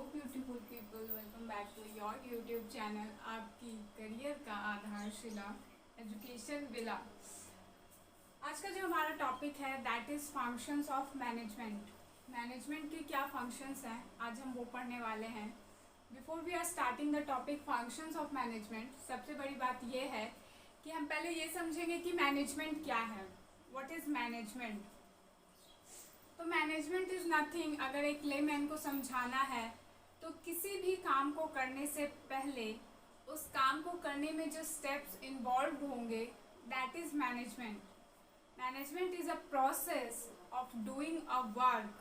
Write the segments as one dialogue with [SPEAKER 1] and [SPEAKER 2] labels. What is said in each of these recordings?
[SPEAKER 1] Beautiful people, welcome back to your YouTube channel, आपकी career का आधारशिला एजुकेशन विला। आज का जो हमारा टॉपिक है that is functions of management. Management के क्या फंक्शंस हैं, आज हम वो पढ़ने वाले हैं। Before we are starting the topic functions of management, सबसे बड़ी बात ये है कि हम पहले ये समझेंगे कि मैनेजमेंट क्या है। What is management? तो मैनेजमेंट इज़ नथिंग, अगर एक लेमैन को समझाना है तो किसी भी काम को करने से पहले उस काम को करने में जो स्टेप्स इन्वॉल्व होंगे that is management. Management is a process of doing a work.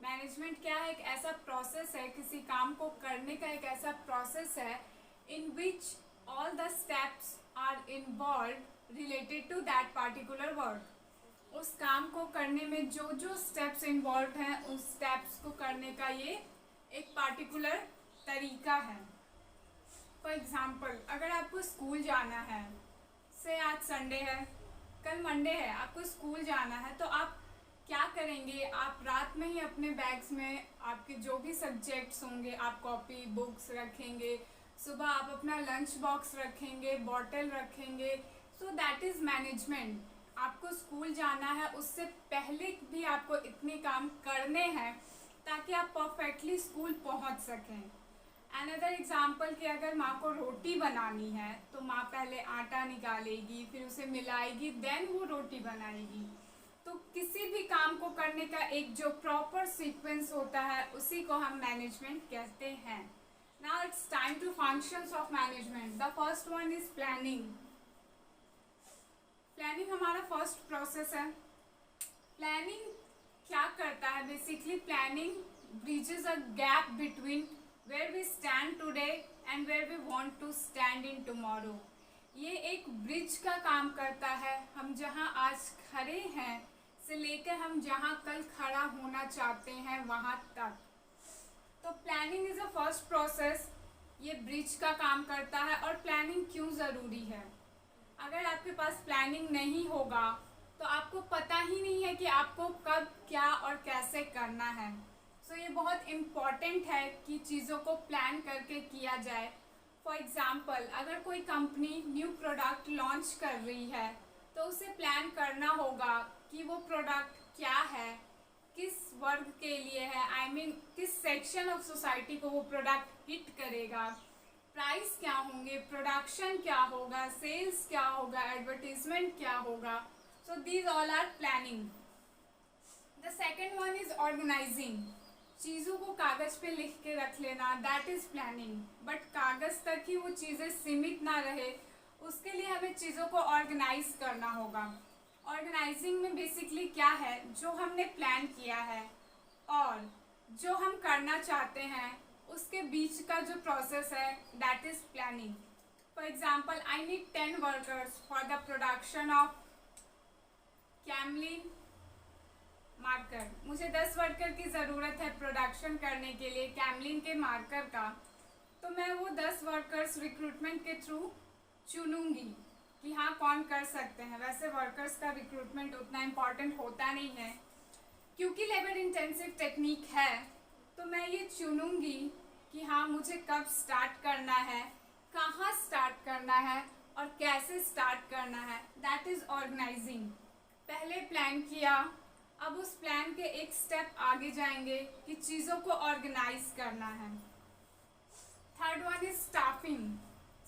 [SPEAKER 1] Management क्या है? एक ऐसा प्रोसेस है, किसी काम को करने का एक ऐसा प्रोसेस है in which all the steps are involve related to that particular work. उस काम को करने में जो जो स्टेप्स इन्वॉल्व हैं उस स्टेप्स को करने का ये एक पार्टिकुलर तरीका है। फॉर एग्जाम्पल, अगर आपको स्कूल जाना है, से आज संडे है, कल मंडे है, आपको स्कूल जाना है, तो आप क्या करेंगे? आप रात में ही अपने बैग्स में आपके जो भी सब्जेक्ट्स होंगे आप कॉपी बुक्स रखेंगे, सुबह आप अपना लंच बॉक्स रखेंगे, बॉटल रखेंगे। So that is management. आपको स्कूल जाना है, उससे पहले भी आपको इतने काम करने हैं ताकि आप परफेक्टली स्कूल पहुंच सकें। अनदर एग्जाम्पल कि अगर माँ को रोटी बनानी है तो माँ पहले आटा निकालेगी, फिर उसे मिलाएगी, देन वो रोटी बनाएगी। तो किसी भी काम को करने का एक जो प्रॉपर सीक्वेंस होता है उसी को हम मैनेजमेंट कहते हैं। Now it's time to functions of management. The first one is planning. Planning हमारा फर्स्ट प्रोसेस है। प्लानिंग क्या करता है? Basically planning bridges a gap between where we stand today and where we want to stand in tomorrow. ये एक bridge का काम करता है। हम जहां आज खड़े हैं से लेकर हम जहां कल खड़ा होना चाहते हैं वहां तक। तो planning is a first process, ये ब्रिज का काम करता है। और प्लानिंग क्यों ज़रूरी है? अगर आपके पास प्लानिंग नहीं होगा तो आपको पता ही नहीं है कि आपको कब क्या और कैसे करना है। सो ये बहुत इम्पॉर्टेंट है कि चीज़ों को प्लान करके किया जाए। फॉर एग्ज़ाम्पल, अगर कोई कंपनी न्यू प्रोडक्ट लॉन्च कर रही है तो उसे प्लान करना होगा कि वो प्रोडक्ट क्या है, किस वर्ग के लिए है, आई मीन किस सेक्शन ऑफ सोसाइटी को वो प्रोडक्ट हिट करेगा, प्राइस क्या होंगे, प्रोडक्शन क्या होगा, सेल्स क्या होगा, एडवर्टीजमेंट क्या होगा। So these all are planning. The second one is organizing. चीज़ों को कागज़ पे लिख के रख लेना, दैट इज़ प्लानिंग। बट कागज़ तक ही वो चीज़ें सीमित ना रहे, उसके लिए हमें चीज़ों को ऑर्गेनाइज करना होगा। ऑर्गेनाइजिंग में बेसिकली क्या है? जो हमने प्लान किया है और जो हम करना चाहते हैं उसके बीच का जो प्रोसेस है that is planning. For example, I need 10 workers for the production of Camlin marker. मुझे 10 वर्कर की ज़रूरत है प्रोडक्शन करने के लिए कैमलिन के मार्कर का। तो मैं वो 10 वर्कर्स रिक्रूटमेंट के थ्रू चुनूंगी कि हाँ कौन कर सकते हैं। वैसे वर्कर्स का रिक्रूटमेंट उतना इम्पॉर्टेंट होता नहीं है क्योंकि लेबर इंटेंसिव टेक्निक है। तो मैं ये चुनूंगी कि हाँ मुझे कब स्टार्ट करना है, कहाँ स्टार्ट करना है और कैसे स्टार्ट करना है। That is organizing. पहले प्लान किया, अब उस प्लान के एक स्टेप आगे जाएंगे कि चीज़ों को ऑर्गेनाइज करना है। Third one is staffing.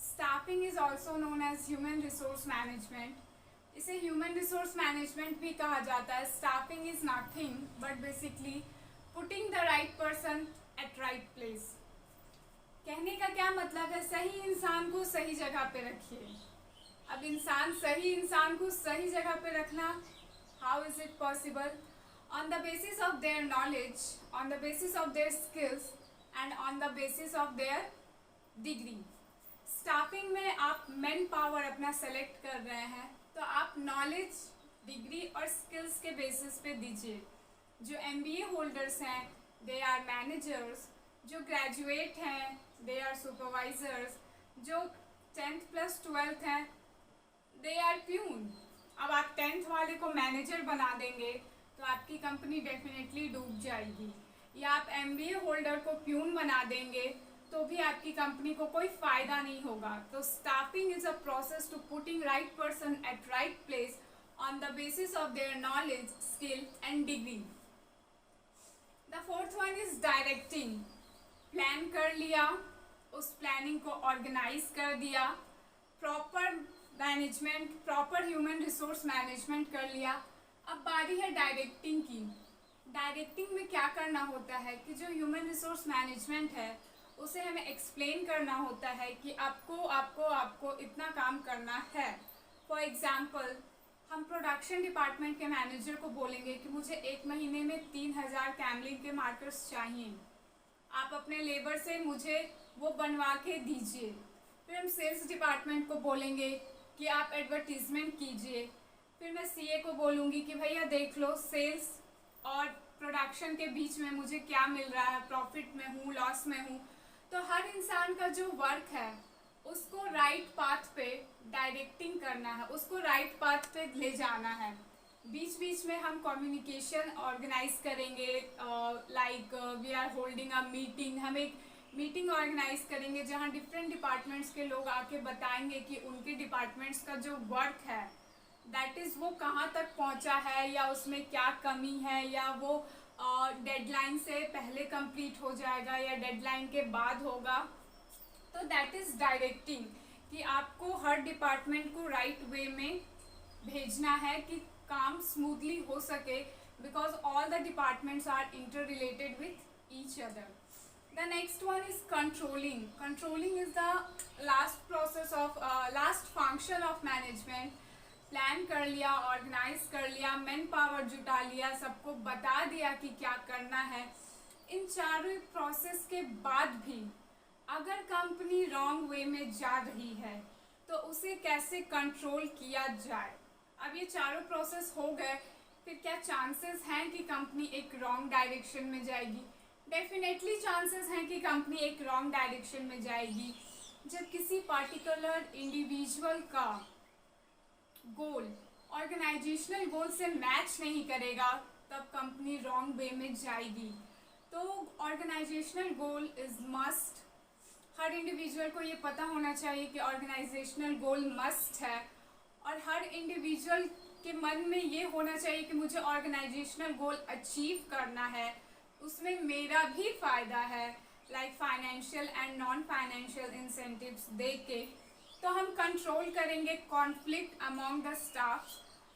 [SPEAKER 1] Staffing is also known as human resource management. इसे ह्यूमन रिसोर्स मैनेजमेंट भी कहा जाता है। Staffing is nothing but basically putting the right person at right place. कहने का क्या मतलब है? सही इंसान को सही जगह पे रखिए। अब सही इंसान को सही जगह पे रखना, how is it possible? On the basis of their knowledge, on the basis of their skills and on the basis of there degree. Staffing में आप मैन पावर अपना सेलेक्ट कर रहे हैं तो आप नॉलेज, डिग्री और स्किल्स के बेसिस पे दीजिए। जो MBA होल्डर्स हैं दे आर मैनेजर्स, जो ग्रेजुएट हैं दे आर सुपरवाइजर्स, जो 10th प्लस 12th हैं दे आर प्यून। अब आप 10th वाले को मैनेजर बना देंगे तो आपकी कंपनी डेफिनेटली डूब जाएगी। या आप एमबीए होल्डर को प्यून बना देंगे तो भी आपकी कंपनी को कोई फायदा नहीं होगा। तो staffing is a process to putting right person at right place on the basis of their knowledge, skill and degree. The fourth one is directing. Plan कर लिया, उस प्लानिंग को ऑर्गेनाइज कर दिया, proper management, proper human resource management कर लिया। अब बारी है डायरेक्टिंग की। डायरेक्टिंग में क्या करना होता है कि जो ह्यूमन रिसोर्स मैनेजमेंट है उसे हमें एक्सप्लेन करना होता है कि आपको आपको आपको इतना काम करना है। फॉर एग्जाम्पल, हम प्रोडक्शन डिपार्टमेंट के मैनेजर को बोलेंगे कि मुझे 1 महीने में 3000 कैमलिन के मार्कर्स चाहिए, आप अपने लेबर से मुझे वो बनवा के दीजिए। फिर हम सेल्स डिपार्टमेंट को बोलेंगे कि आप एडवर्टीजमेंट कीजिए। फिर मैं सीए को बोलूँगी कि भैया देख लो सेल्स और प्रोडक्शन के बीच में मुझे क्या मिल रहा है, प्रॉफिट में हूँ, लॉस में हूँ। तो हर इंसान का जो वर्क है उसको राइट पाथ पे डायरेक्टिंग करना है, उसको राइट पाथ पे ले जाना है। बीच बीच में हम कम्युनिकेशन ऑर्गेनाइज करेंगे, like we are holding a meeting. हम एक मीटिंग ऑर्गेनाइज करेंगे जहां डिफरेंट डिपार्टमेंट्स के लोग आके बताएंगे कि उनके डिपार्टमेंट्स का जो वर्क है दैट इज़ वो कहाँ तक पहुंचा है, या उसमें क्या कमी है, या वो डेडलाइन से पहले कंप्लीट हो जाएगा या डेडलाइन के बाद होगा। तो दैट इज़ डायरेक्टिंग, कि आपको हर डिपार्टमेंट को राइट वे में भेजना है कि काम स्मूथली हो सके, because all the departments are inter related with each other. The next one is controlling. Controlling is the last function of management. Plan कर लिया, ऑर्गेनाइज कर लिया, मैन पावर जुटा लिया, सबको बता दिया कि क्या करना है। इन चारों प्रोसेस के बाद भी अगर कंपनी रॉन्ग वे में जा रही है तो उसे कैसे कंट्रोल किया जाए। अब ये चारों प्रोसेस हो गए, फिर क्या चांसेस हैं कि कंपनी एक रॉन्ग डायरेक्शन में जाएगी? डेफिनेटली चांसेस हैं कि कंपनी एक रॉन्ग डायरेक्शन में जाएगी। जब किसी पर्टिकुलर इंडिविजुअल का गोल ऑर्गेनाइजेशनल गोल से मैच नहीं करेगा तब कंपनी रॉन्ग वे में जाएगी। तो ऑर्गेनाइजेशनल गोल इज मस्ट। हर इंडिविजुअल को ये पता होना चाहिए कि ऑर्गेनाइजेशनल गोल मस्ट है, और हर इंडिविजुअल के मन में ये होना चाहिए कि मुझे ऑर्गेनाइजेशनल गोल अचीव करना है, उसमें मेरा भी फ़ायदा है, like financial and non financial incentives दे के। तो हम कंट्रोल करेंगे कॉन्फ्लिक्ट अमॉन्ग द स्टाफ,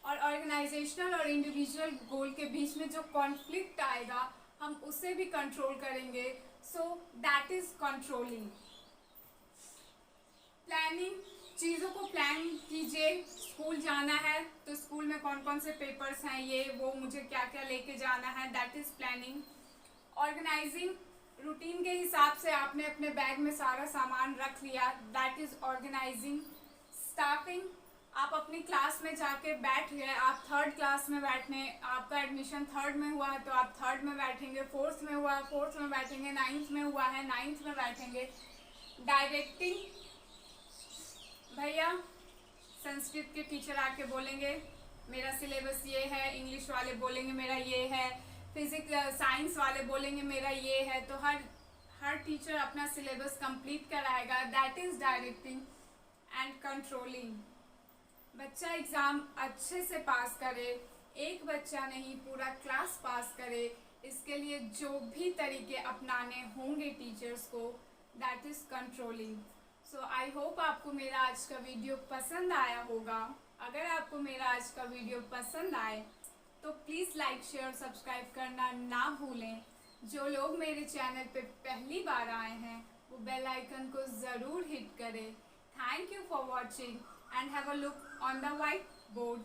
[SPEAKER 1] और ऑर्गेनाइजेशनल और इंडिविजुअल गोल के बीच में जो कॉन्फ्लिक्ट आएगा हम उसे भी कंट्रोल करेंगे। So that is controlling. Planning, चीज़ों को प्लान कीजिए। स्कूल जाना है तो स्कूल में कौन कौन से पेपर्स हैं, ये वो मुझे क्या क्या लेके जाना है, that is planning. Organising, routine के हिसाब से आपने अपने बैग में सारा सामान रख लिया, दैट इज़ ऑर्गेनाइजिंग। स्टाफिंग, आप अपनी क्लास में जाके बैठ गए, आप थर्ड क्लास में बैठने, आपका एडमिशन थर्ड में हुआ है तो आप थर्ड में बैठेंगे, फोर्थ में हुआ है फोर्थ में बैठेंगे, नाइन्थ में हुआ है नाइन्थ में बैठेंगे। डायरेक्टिंग, भैया संस्कृत के टीचर आके बोलेंगे मेरा सिलेबस ये है, इंग्लिश वाले बोलेंगे मेरा ये है, फिजिक्स साइंस वाले बोलेंगे मेरा ये है। तो हर टीचर अपना सिलेबस कंप्लीट कराएगा, that is directing and controlling. बच्चा एग्ज़ाम अच्छे से पास करे, एक बच्चा नहीं पूरा क्लास पास करे, इसके लिए जो भी तरीके अपनाने होंगे टीचर्स को, that is controlling. So I hope आपको मेरा आज का वीडियो पसंद आया होगा। अगर आपको मेरा आज का वीडियो पसंद आए तो प्लीज़ लाइक शेयर सब्सक्राइब करना ना भूलें। जो लोग मेरे चैनल पे पहली बार आए हैं वो बेल आइकन को ज़रूर हिट करें। Thank you for watching and have a look on the white board.